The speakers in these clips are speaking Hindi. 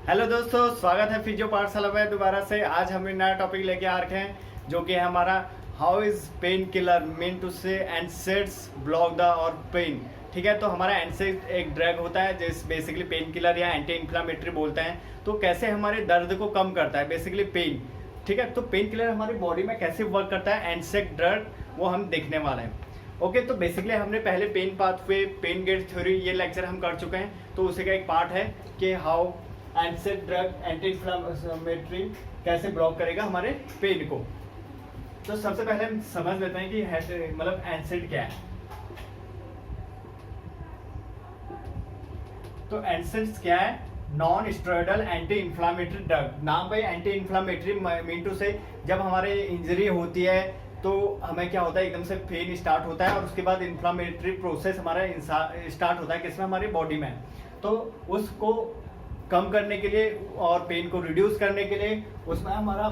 हेलो दोस्तों, स्वागत है फिजियो पाठशाला में दोबारा से। आज हम एक नया टॉपिक लेके आ रखे हैं जो कि है हमारा how is pain killer mean to say NSAIDs block the और पेन। ठीक है, तो हमारा एनसेड एक ड्रग होता है जिस बेसिकली पेन किलर या एंटी इन्फ्लामेटरी बोलते हैं। तो कैसे हमारे दर्द को कम करता है बेसिकली पेन। ठीक है, तो पेन किलर हमारी बॉडी में कैसे वर्क करता है एनसेड ड्रग, वो हम देखने वाले हैं। ओके, तो बेसिकली हमने पहले pain pathway, pain gate theory ये लेक्चर हम कर चुके हैं। तो उसी का एक पार्ट है कि हाउ एनसेड ड्रग एंटी इन्फ्लामेटरी कैसे ब्लॉक करेगा हमारे पेन को। तो सबसे पहले हम समझ लेते हैं कि मतलब एनसेड क्या है। तो एनसेड क्या है? Non steroidal anti inflammatory drug. नाम पे एंटी इन्फ्लामेटरी मीन टू से जब हमारे इंजरी होती है तो हमें क्या होता है, एकदम से पेन स्टार्ट होता है और उसके बाद इन्फ्लामेटरी प्रोसेस हमारा स्टार्ट होता है किसमें, हमारी बॉडी में। तो उसको कम करने के लिए और पेन को रिड्यूस करने के लिए उसमें हमारा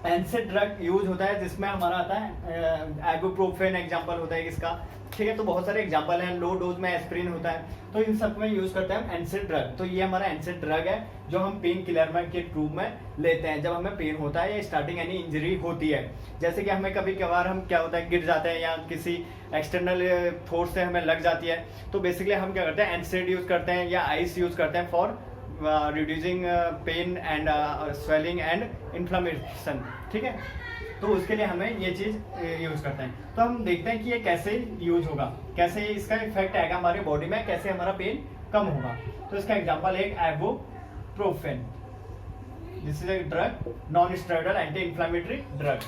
एनसेड ड्रग यूज होता है, जिसमें हमारा आता है इबुप्रोफेन एग्जांपल होता है इसका। ठीक है, तो बहुत सारे एग्जांपल हैं। लो डोज में एस्पिरिन होता है, तो इन सब में यूज करते हैं एनसेड ड्रग। तो ये हमारा एनसेड ड्रग है जो हम पेन किलर में के रूप में लेते हैं जब हमें पेन होता है या स्टार्टिंग यानी इंजरी होती है। जैसे कि हमें कभी कभार हम क्या होता है गिर जाते हैं या किसी एक्सटर्नल फोर्स से हमें लग जाती है, तो बेसिकली हम क्या करते हैं एनसेड यूज करते हैं या आइस यूज करते हैं for reducing pain and swelling and inflammation. ठीक है, तो उसके लिए हमें ये चीज यूज करते हैं। तो हम देखते हैं कि ये कैसे यूज होगा, कैसे इसका इफेक्ट आएगा हमारी बॉडी में, कैसे हमारा पेन कम होगा। तो इसका एग्जांपल है ibuprofen. This is a drug, non steroidal anti inflammatory drug.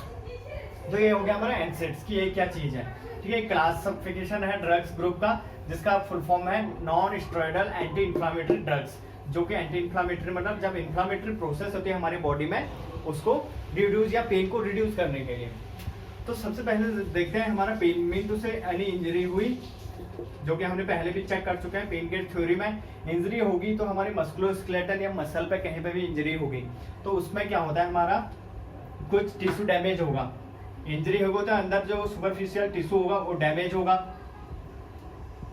तो ये हो गया हमारा एनसेड्स की ये क्या चीज है। ठीक है, क्लासिफिकेशन है ड्रग्स ग्रुप का जिसका फुल फॉर्म है non steroidal anti inflammatory drugs, जो कि एंटी इन्फ्लामेटरी मतलब जब इन्फ्लामेटरी प्रोसेस होती है हमारी बॉडी में उसको रिड्यूस या पेन को रिड्यूस करने के लिए। तो सबसे पहले देखते हैं हमारा पेन मीन टू से एनी इंजरी हुई, जो कि हमने पहले भी चेक कर चुके हैं। पेन गेट थ्योरी में इंजरी होगी तो हमारी मस्कुलोस्केलेटल या मसल पे कहीं पे भी इंजरी होगी तो उसमें क्या होता है, हमारा कुछ टिश्यू डैमेज होगा। इंजरी होगा तो अंदर जो सुपरफिशियल टिश्यू होगा वो डैमेज होगा।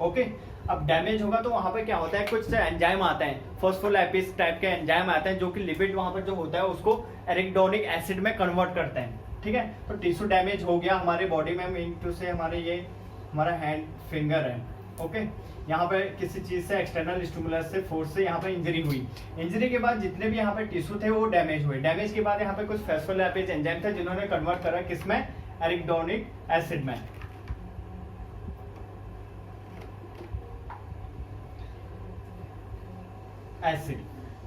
ओके, अब डैमेज होगा तो वहां पे क्या होता है, कुछ एंजाइम आते हैं, फॉस्फोलिपिड्स टाइप के एंजाइम आते हैं जो कि लिपिड वहां पर जो होता है उसको एरिकडोनिक एसिड में कन्वर्ट करते हैं। ठीक है, तो टिश्यू डैमेज हो गया हमारे बॉडी में मीन टू से हमारे ये हमारा हैंड फिंगर है। ओके, यहाँ पे किसी चीज से एक्सटर्नल स्टिमुलस से फोर्स से यहाँ पे इंजरी हुई। इंजरी के बाद जितने भी यहाँ पे टिश्यू थे वो डैमेज हुए। डैमेज के बाद यहाँ पे कुछ फॉस्फोलिपिड्स एंजाइम थे जिन्होंने कन्वर्ट करा किसमें, एरिकडोनिक एसिड में। एसिड,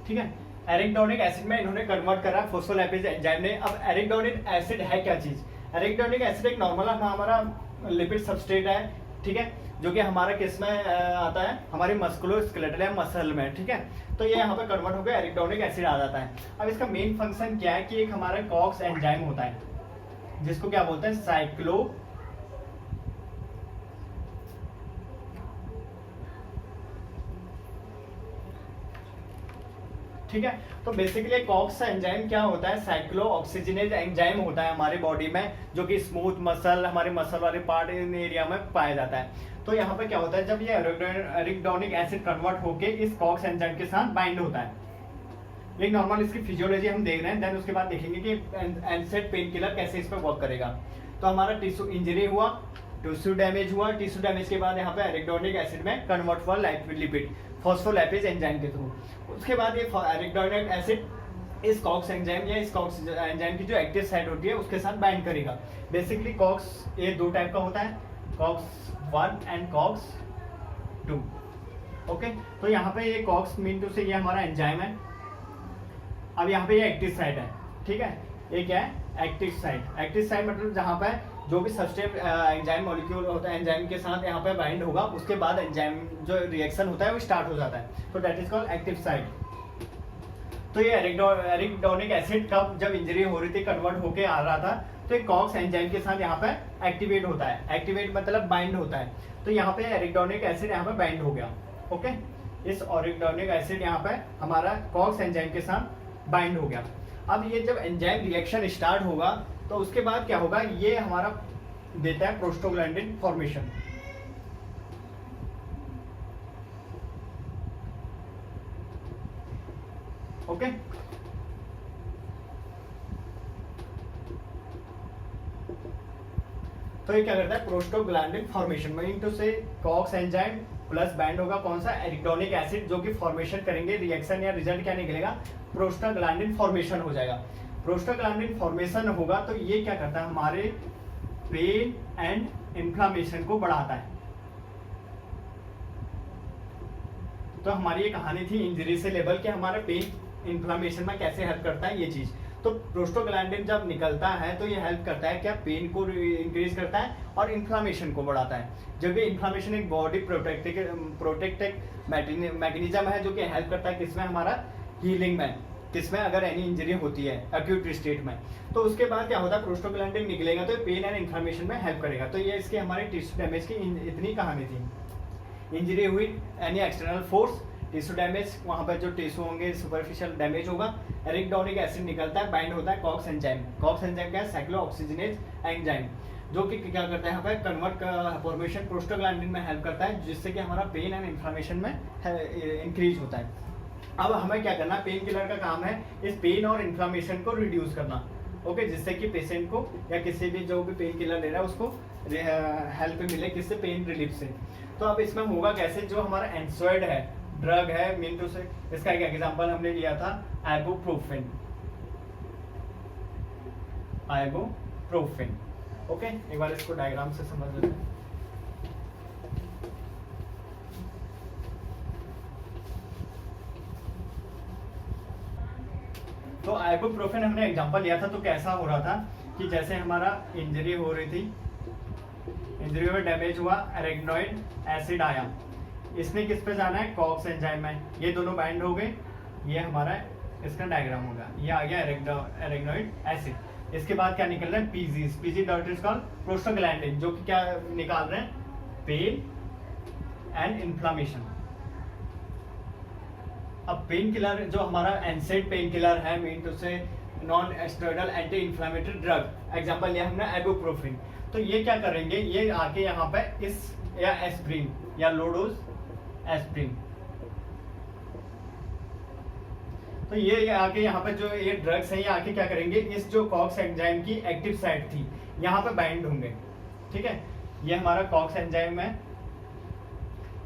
ठीक है, एरिकडोनिक एसिड में इन्होंने कन्वर्ट करा फॉस्फोलिपिड एंजाइम ने। अब एरिकडोनिक एसिड है क्या चीज? एरिकडोनिक एसिड एक नॉर्मल हमारा लिपिड सबस्ट्रेट है। ठीक है, जो कि हमारा किस में आता है, हमारे मस्कुलोस्केलेटल या मसल में। ठीक है, तो ये यहाँ पे कन्वर्ट होकर एरिकडोनिक एसिड आ जाता है। अब इसका मेन फंक्शन क्या है कि एक हमारा कॉक्स एंजाइम होता है जिसको क्या बोलते हैं, साइक्लो। ठीक है, तो बेसिकली कॉक्स एंजाइम क्या होता है, साइक्लो ऑक्सीजनेज एंजाइम होता है हमारी बॉडी में, जो कि स्मूथ मसल, हमारे मसल वाले पार्ट इन एरिया में पाया जाता है। तो यहाँ पे क्या होता है, जब ये एरिकडोनिक एसिड कन्वर्ट होके इस कॉक्स एंजाइम के साथ बाइंड होता है। एक नॉर्मल इसकी फिजियोलॉजी हम देख रहे हैं, देन उसके बाद देखेंगे कि एनसेड पेन किलर कैसे इस पर वर्क करेगा। तो हमारा टिश्यू इंजरी हुआ, टिश्यू डैमेज हुआ, टिश्यू डैमेज के बाद यहाँ पे एरिकडोनिक एसिड में कन्वर्ट हुआ लिपिड फॉस्फोलिपिड एंजाइम के थ्रू। उसके बाद ये एरिकडोनिक एसिड इस कॉक्स एंजाइम या इस कॉक्स एंजाइम की जो एक्टिव साइट होती है उसके साथ बाइंड करेगा। बेसिकली कॉक्स ये दो टाइप का होता है, कॉक्स 1 एंड कॉक्स 2। ओके, तो यहाँ पे ये कॉक्स मीन टू से ये हमारा एंजाइम है। अब यहाँ पे ये एक्टिव साइट है। ठीक है, ये क्या है, एक्टिव साइट। एक्टिव साइट मतलब जहाँ पे जो भी सबस्ट्रेट एंजाइम मॉलिक्यूल होता है एंजाइम के साथ यहाँ पे बाइंड होगा, उसके बाद एंजाइम जो रिएक्शन होता है वो स्टार्ट हो जाता है। तो that is called active site. तो ये एरिकडोनिक एसिड कब जब इंजरी हो रही थी कन्वर्ट होके आ रहा था तो एक कॉक्स एंजाइम के साथ यहाँ पे एक्टिवेट होता है। एक्टिवेट मतलब बाइंड होता है। तो यहाँ पे एरिकडोनिक एसिड यहाँ पे बाइंड हो गया। ओके, इस एरिकडोनिक एसिड यहाँ पे हमारा कॉक्स एंजाइम के साथ बाइंड हो गया। अब ये जब एंजाइम रिएक्शन स्टार्ट होगा तो उसके बाद क्या होगा, ये हमारा देता है प्रोस्टाग्लैंडिन फॉर्मेशन। ओके। तो ये क्या करता है, प्रोस्टोग्लैंडिन फॉर्मेशन में इनटू से कॉक्स एंजाइम प्लस बाइंड होगा कौन सा, एरिडोनिक एसिड, जो कि फॉर्मेशन करेंगे, रिएक्शन या रिजल्ट क्या निकलेगा, प्रोस्टाग्लैंडिन फॉर्मेशन हो जाएगा। प्रोस्टाग्लैंडिन फॉर्मेशन होगा तो ये क्या करता है, हमारे पेन एंड इन्फ्लामेशन को बढ़ाता है। तो हमारी ये कहानी थी इंजरी से लेबल के हमारे पेन इन्फ्लामेशन में कैसे हेल्प करता है ये चीज। तो प्रोस्टोग्लैंडिन जब निकलता है तो ये हेल्प करता है क्या, पेन को इंक्रीज करता है और इन्फ्लामेशन को बढ़ाता है। जबकि इन्फ्लामेशन एक बॉडी प्रोटेक्टिव मैकेनिज्म है जो कि हेल्प करता है किसमें, हमारा हीलिंग में, किसमें, अगर एनी इंजरी होती है एक्यूट स्टेट में। तो उसके बाद क्या होता है, प्रोस्टोग्लैंडिन निकलेगा तो पेन एंड इन्फ्लामेशन में हेल्प करेगा। तो ये इसके हमारे टिश्यू डैमेज की इतनी कहानी थी। इंजरी हुई, any external force, tissue damage, वहां पर जो टिश्यू होंगे सुपरफिशियल डैमेज होगा, एरिडोनिक एसिड निकलता है, बाइंड होता है कॉक्स एंजाइम। कॉक्स एंजाइम क्या है, साइक्लोऑक्सीजनेज एंजाइम, जो कि क्या करता है यहाँ पर कन्वर्ट फॉर्मेशन प्रोस्टोग्लैंडिन में हेल्प करता है, जिससे कि हमारा पेन एंड इन्फ्लामेशन में इंक्रीज होता है। अब हमें क्या करना, पेन किलर का काम है इस पेन और इन्फ्लामेशन को रिड्यूस करना, ओके, जिससे कि पेशेंट को या किसी भी जो भी पेन किलर ले रहा है उसको हेल्प मिले, किससे, पेन रिलीफ से। तो अब इसमें होगा कैसे, जो हमारा एंसोइड है, ड्रग है मीन टू से, इसका एक एग्जांपल हमने लिया था आइबुप्रोफेन, आइबुप्रोफेन, ओके। एक बार इसको डायग्राम से समझ लेते हैं। तो आइबुप्रोफेन हमने एग्जांपल लिया था, तो कैसा हो रहा था कि जैसे हमारा इंजरी हो रही थी, इंजरी में डैमेज हुआ, एरेग्नोइड एसिड आया, इसने किस पे जाना है, कॉक्स एंजाइम में, ये दोनों बाइंड हो गए, ये हमारा इसका डायग्राम होगा, ये आ गया एरेग्नोइड एसिड। इसके बाद क्या निकल रहा है, पीजी डॉट इज कॉल्ड प्रोस्टोग्लैंडिन, जो कि क्या निकाल रहे हैं, पेन एंड इन्फ्लामेशन। अब पेन किलर जो हमारा एनसेड पेन किलर है, मीन टू से non steroidal anti inflammatory drug, example लिया हमने आइबुप्रोफेन। तो ये क्या करेंगे, ये आके यहाँ पे इस या एस्प्रिन या लो डोज एस्प्रिन, तो ये आके यहाँ पे जो ये ड्रग्स हैं ये आके क्या करेंगे, इस जो कॉक्स एंजाइम की एक्टिव साइट थी यहाँ पे बाइंड होंगे, ठीक है। ये हमारा कॉक्स एंजाइम है,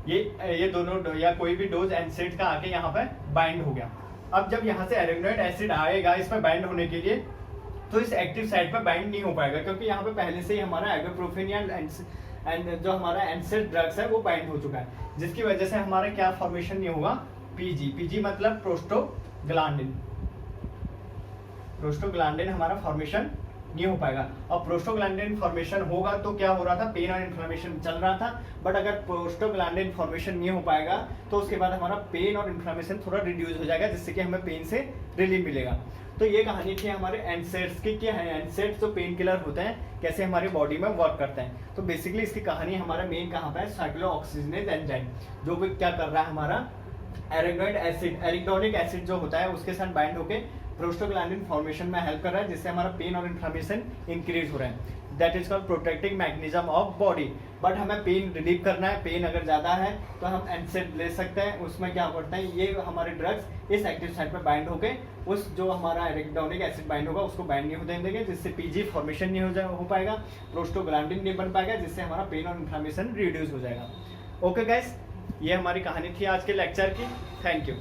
ये दोनों या कोई भी डोज एनसेड का आके यहाँ पे बाइंड हो गया। अब जब यहाँ से एरेग्नोइड एसिड आएगा इस पे बाइंड होने के लिए, तो इस एक्टिव साइट पे बाइंड नहीं हो पाएगा, क्योंकि यहाँ पे पहले से ही हमारा आइबुप्रोफेन या एंड जो हमारा एनसेड ड्रग्स है वो बाइंड हो चुका है, जिसकी वजह से हमारा क्या फॉर्मेशन नहीं होगा, पीजी मतलब प्रोस्टोग्लैंडिन, प्रोस्टोग्लैंडिन हमारा फॉर्मेशन नहीं हो पाएगा। और प्रोस्टोग्लैंडिन फॉर्मेशन होगा तो क्या हो रहा था, पेन और इन्फ्लेमेशन चल रहा था, बट अगर प्रोस्टोग्लैंडिन फॉर्मेशन नहीं हो पाएगा तो उसके बाद हमारा पेन और इन्फ्लेमेशन थोड़ा रिड्यूस हो जाएगा, जिससे कि हमें पेन से रिलीफ मिलेगा। तो ये कहानी थी हमारे एनसेड्स की, क्या है एनसेड्स जो पेन किलर होते हैं कैसे हमारी बॉडी में वर्क करते हैं। तो बेसिकली इसकी कहानी हमारा मेन कहाँ पे है, साइक्लोऑक्सीजनेज एंजाइम, जो भी क्या कर रहा है हमारा एरेग्नोइड एसिड, एरिडोनिक एसिड जो होता है उसके साथ बाइंड होके प्रोस्टोग्लैंडिन फॉर्मेशन में हेल्प कर रहा है, जिससे हमारा पेन और इन्फ्लेमेशन इंक्रीज हो रहा है। That is called protecting mechanism of body. But हमें पेन रिलीव करना है, पेन अगर ज्यादा है तो हम एनसेड ले सकते हैं, उसमें क्या करते हैं ये हमारे ड्रग्स इस एक्टिव साइट पे बाइंड होके उस जो हमारा एरिडोनिक एसिड बाइंड होगा उसको बाइंड नहीं होने देंगे, जिससे पीजी फॉर्मेशन नहीं हो पाएगा, प्रोस्टोग्लैंडिन नहीं बन पाएगा, जिससे हमारा पेन और इन्फ्लेमेशन रिड्यूस हो जाएगा। ओके गाइस, ये हमारी कहानी थी आज के लेक्चर की। Thank you.